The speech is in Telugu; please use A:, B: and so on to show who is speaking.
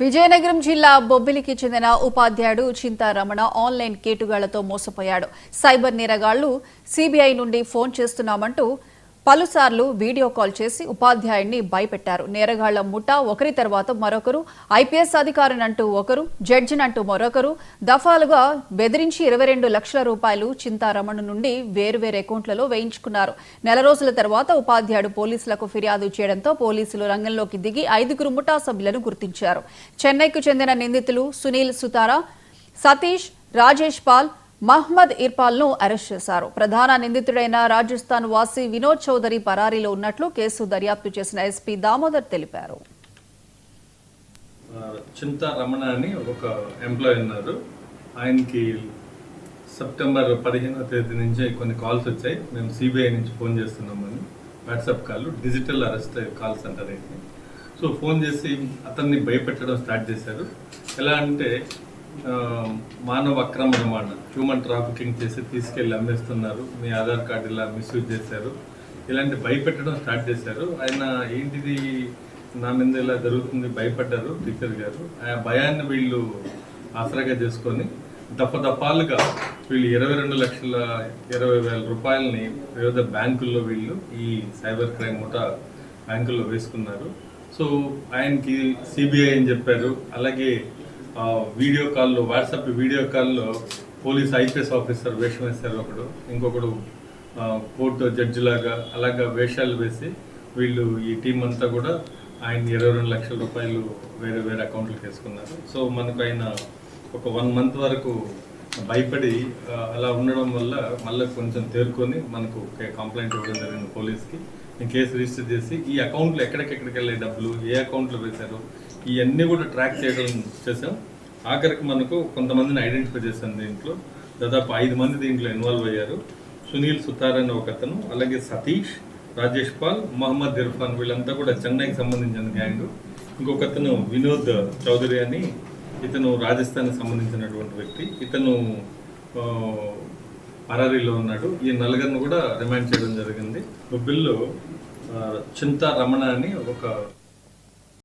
A: విజయనగరం జిల్లా బొబ్బిలికి చెందిన ఉపాధ్యాయుడు చింతా రమణ ఆన్లైన్ కేటుగాళ్లతో మోసపోయాడు. సైబర్ నేరగాళ్లు సిబిఐ నుండి ఫోన్ చేస్తున్నామంటూ పలుసార్లు వీడియో కాల్ చేసి ఉపాధ్యాయుడిని భయపెట్టారు. నేరగాళ్ల ముఠా ఒకరి తర్వాత మరొకరు, ఐపీఎస్ అధికారినంటూ ఒకరు, జడ్జినంటూ మరొకరు దఫాలుగా బెదిరించి 22 లక్షల రూపాయలు చింతారమణ నుండి వేర్వేరు అకౌంట్లలో వేయించుకున్నారు. నెల రోజుల తర్వాత ఉపాధ్యాయుడు పోలీసులకు ఫిర్యాదు చేయడంతో పోలీసులు రంగంలోకి దిగి 5 ముఠా సభ్యులను గుర్తించారు. చెన్నైకు చెందిన నిందితులు సునీల్ సుతారా, సతీష్, రాజేష్ పాల్, మహ్మద్ ఇర్పాల్ ను అరెస్ట్ చేశారు. ప్రధాన నిందితుడైన రాజస్థాన్ వాసి వినోద్ చౌదరి పరారీలో ఉన్నట్లు కేసు దర్యాప్తు చేసిన ఎస్పీ దామోదర్ తెలిపారు.
B: చింతా రమణ అని ఒక ఎంప్లాయీ ఉన్నారు. ఆయనకి సెప్టెంబర్ 15వ తేదీ నుంచి కొన్ని కాల్స్ వచ్చాయి. మేము సిబిఐ నుంచి ఫోన్ చేస్తున్నామని WhatsApp call, digital arrest calls అంటారు. సో ఫోన్ చేసి అతన్ని భయపెట్టడం స్టార్ట్ చేశారు. ఎలా అంటే మానవ అక్రమ రవాణా, హ్యూమన్ ట్రాఫికింగ్ చేసి తీసుకెళ్ళి అమ్మేస్తున్నారు, మీ ఆధార్ కార్డు ఇలా మిస్యూజ్ చేశారు, ఇలాంటి భయపెట్టడం స్టార్ట్ చేశారు. ఆయన ఏంటిది నా మీద ఇలా జరుగుతుంది భయపడ్డారు టీచర్ గారు. ఆ భయాన్ని వీళ్ళు ఆసరాగా చేసుకొని దఫాలుగా వీళ్ళు 22,20,000 రూపాయలని వివిధ బ్యాంకుల్లో వీళ్ళు ఈ సైబర్ క్రైమ్ ముఠా బ్యాంకుల్లో వేసుకున్నారు. సో ఆయనకి సిబిఐ అని చెప్పారు. అలాగే వీడియో కాల్లో, వాట్సాప్ వీడియో కాల్లో పోలీస్ ఐపీఎస్ ఆఫీసర్ వేషం వేశారు ఒకడు, ఇంకొకడు కోర్టు జడ్జి లాగా అలాగా వేషాలు వేసి వీళ్ళు ఈ టీం అంతా కూడా ఆయన 22 లక్షల రూపాయలు వేరే వేరే అకౌంట్లకు వేసుకున్నారు. సో మనకు ఆయన ఒక 1 మంత్ వరకు భయపడి అలా ఉండడం వల్ల మళ్ళీ కొంచెం తేరుకొని మనకు కంప్లైంట్ ఇవ్వడం జరిగింది పోలీస్కి. కేసు రిజిస్టర్ చేసి ఈ అకౌంట్లో ఎక్కడికెక్కడికి వెళ్ళే డబ్బులు, ఏ అకౌంట్లో వేశారు, ఇవన్నీ కూడా ట్రాక్ చేసాం. ఆఖరికి మనకు కొంతమందిని ఐడెంటిఫై చేశాం. దీంట్లో దాదాపు 5 మంది దీంట్లో ఇన్వాల్వ్ అయ్యారు. సునీల్ సుతార్ అనే ఒకతను, అలాగే సతీష్, రాజేష్ పాల్, మహమ్మద్ ఇర్ఫాన్, వీళ్ళంతా కూడా చెన్నైకి సంబంధించిన గ్యాంగ్. ఇంకొకతను వినోద్ చౌదరి అని, ఇతను రాజస్థాన్కి సంబంధించినటువంటి వ్యక్తి. ఇతను పరారీలో ఉన్నాడు. ఈ 4 కూడా రిమాండ్ చేయడం జరిగింది. బొబ్బిల్లో చింతా రమణ అని ఒక